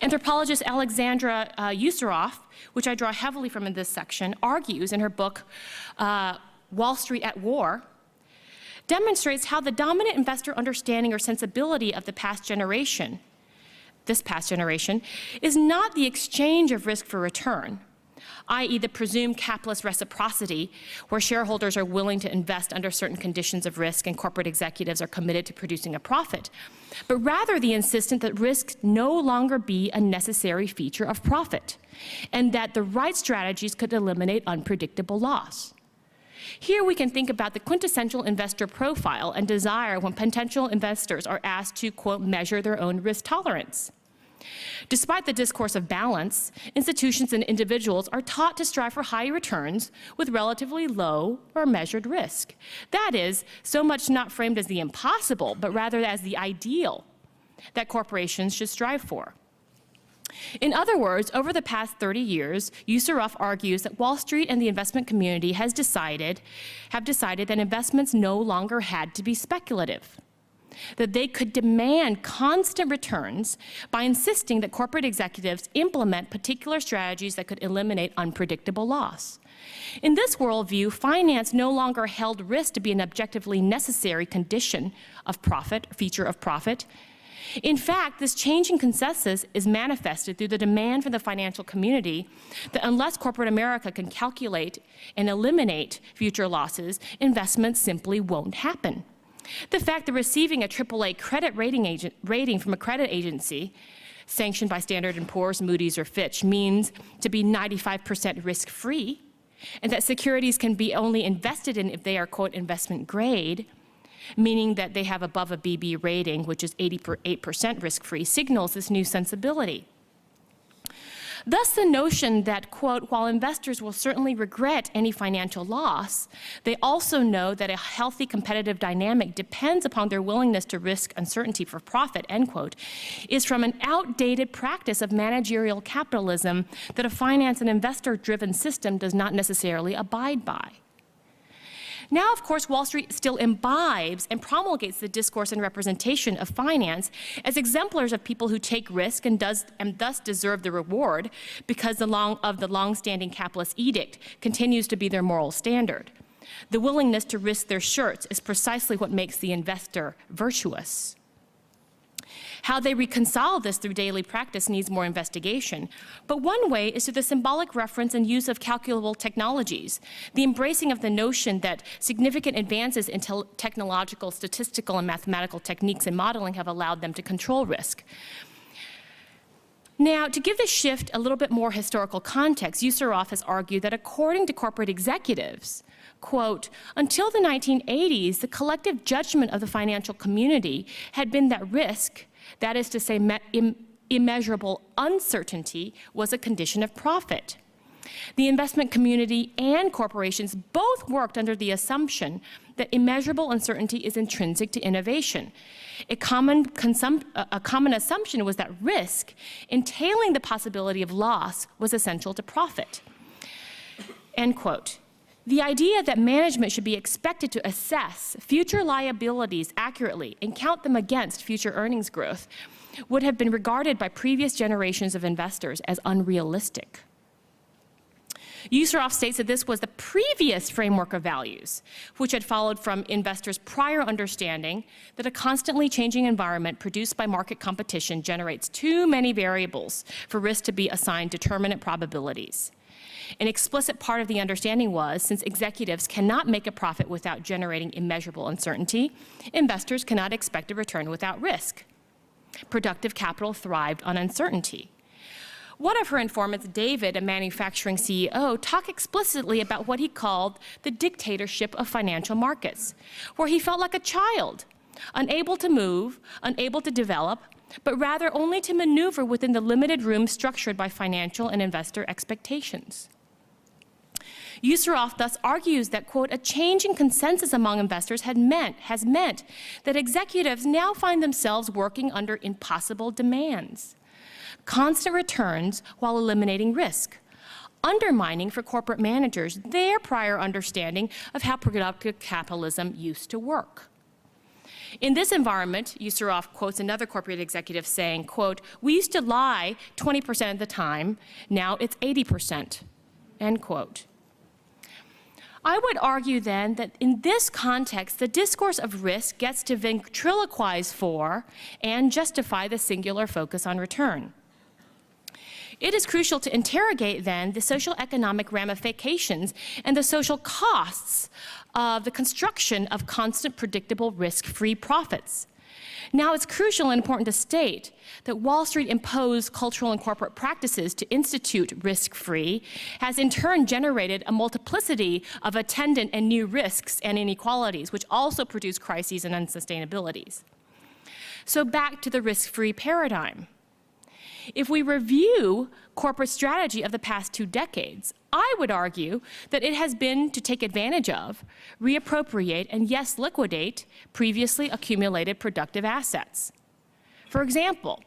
Anthropologist Alexandra Ouroussoff, which I draw heavily from in this section, argues in her book, Wall Street at War, demonstrates how the dominant investor understanding or sensibility of this past generation, is not the exchange of risk for return, i.e. the presumed capitalist reciprocity, where shareholders are willing to invest under certain conditions of risk and corporate executives are committed to producing a profit, but rather the insistence that risk no longer be a necessary feature of profit, and that the right strategies could eliminate unpredictable loss. Here we can think about the quintessential investor profile and desire when potential investors are asked to, quote, measure their own risk tolerance. Despite the discourse of balance, institutions and individuals are taught to strive for high returns with relatively low or measured risk. That is, so much not framed as the impossible, but rather as the ideal that corporations should strive for. In other words, over the past 30 years, Ouroussoff argues that Wall Street and the investment community have decided that investments no longer had to be speculative, that they could demand constant returns by insisting that corporate executives implement particular strategies that could eliminate unpredictable loss. In this worldview, finance no longer held risk to be an objectively necessary condition of profit, feature of profit. In fact, this changing consensus is manifested through the demand from the financial community that unless corporate America can calculate and eliminate future losses, investments simply won't happen. The fact that receiving a AAA credit rating from a credit agency sanctioned by Standard & Poor's, Moody's, or Fitch means to be 95% risk-free, and that securities can be only invested in if they are, quote, investment grade, meaning that they have above a BB rating, which is 88% risk-free, signals this new sensibility. Thus, the notion that, quote, while investors will certainly regret any financial loss, they also know that a healthy competitive dynamic depends upon their willingness to risk uncertainty for profit, end quote, is from an outdated practice of managerial capitalism that a finance and investor-driven system does not necessarily abide by. Now, of course, Wall Street still imbibes and promulgates the discourse and representation of finance as exemplars of people who take risk and thus deserve the reward because the long-standing capitalist edict continues to be their moral standard. The willingness to risk their shirts is precisely what makes the investor virtuous. How they reconcile this through daily practice needs more investigation, but one way is through the symbolic reference and use of calculable technologies, the embracing of the notion that significant advances in technological, statistical, and mathematical techniques and modeling have allowed them to control risk. Now, to give this shift a little bit more historical context, Ouroussoff has argued that according to corporate executives, quote, until the 1980s, the collective judgment of the financial community had been that risk, that is to say, immeasurable uncertainty, was a condition of profit. The investment community and corporations both worked under the assumption that immeasurable uncertainty is intrinsic to innovation. A common assumption was that risk, entailing the possibility of loss, was essential to profit. End quote. The idea that management should be expected to assess future liabilities accurately and count them against future earnings growth would have been regarded by previous generations of investors as unrealistic. Ouroussoff states that this was the previous framework of values, which had followed from investors' prior understanding that a constantly changing environment produced by market competition generates too many variables for risk to be assigned determinate probabilities. An explicit part of the understanding was, since executives cannot make a profit without generating immeasurable uncertainty, investors cannot expect a return without risk. Productive capital thrived on uncertainty. One of her informants, David, a manufacturing CEO, talked explicitly about what he called the dictatorship of financial markets, where he felt like a child, unable to move, unable to develop, but rather only to maneuver within the limited room structured by financial and investor expectations. Ouroussoff thus argues that, quote, a change in consensus among investors has meant that executives now find themselves working under impossible demands, constant returns while eliminating risk, undermining for corporate managers their prior understanding of how productive capitalism used to work. In this environment, Ouroussoff quotes another corporate executive saying, quote, "We used to lie 20% of the time, now it's 80%, end quote. I would argue then that in this context, the discourse of risk gets to ventriloquize for and justify the singular focus on return. It is crucial to interrogate then the social economic ramifications and the social costs of the construction of constant, predictable, risk-free profits. Now, it's crucial and important to state that Wall Street imposed cultural and corporate practices to institute risk-free has in turn generated a multiplicity of attendant and new risks and inequalities, which also produce crises and unsustainabilities. So back to the risk-free paradigm. If we review corporate strategy of the past 2 decades, I would argue that it has been to take advantage of, reappropriate, and yes, liquidate previously accumulated productive assets. For example,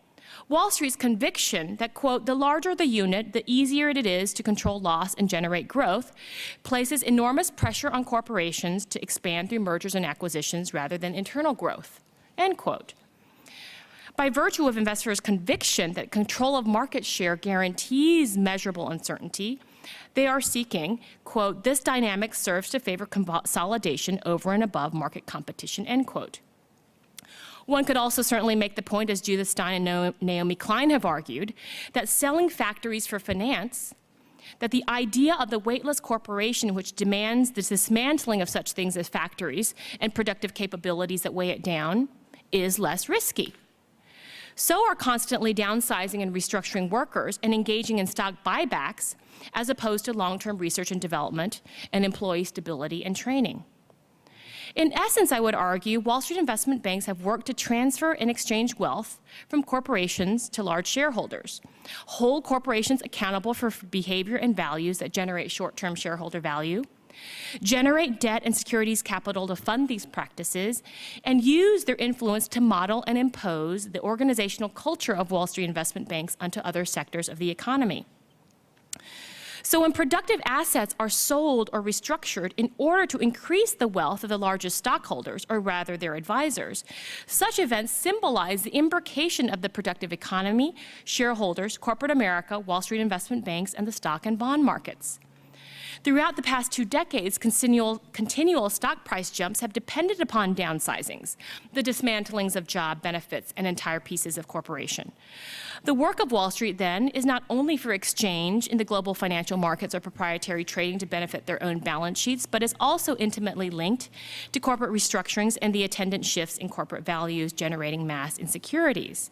Wall Street's conviction that, quote, "the larger the unit, the easier it is to control loss and generate growth," places enormous pressure on corporations to expand through mergers and acquisitions rather than internal growth, end quote. By virtue of investors' conviction that control of market share guarantees measurable uncertainty, they are seeking, quote, "this dynamic serves to favor consolidation over and above market competition," end quote. One could also certainly make the point, as Judith Stein and Naomi Klein have argued, that selling factories for finance, that the idea of the weightless corporation which demands the dismantling of such things as factories and productive capabilities that weigh it down is less risky. So are constantly downsizing and restructuring workers and engaging in stock buybacks as opposed to long-term research and development and employee stability and training. In essence, I would argue, Wall Street investment banks have worked to transfer and exchange wealth from corporations to large shareholders, hold corporations accountable for behavior and values that generate short-term shareholder value, generate debt and securities capital to fund these practices, and use their influence to model and impose the organizational culture of Wall Street investment banks onto other sectors of the economy. So when productive assets are sold or restructured in order to increase the wealth of the largest stockholders, or rather their advisors, such events symbolize the imbrication of the productive economy, shareholders, corporate America, Wall Street investment banks, and the stock and bond markets. Throughout the past 2 decades, continual stock price jumps have depended upon downsizings, the dismantlings of job benefits, and entire pieces of corporation. The work of Wall Street, then, is not only for exchange in the global financial markets or proprietary trading to benefit their own balance sheets, but is also intimately linked to corporate restructurings and the attendant shifts in corporate values, generating mass insecurities.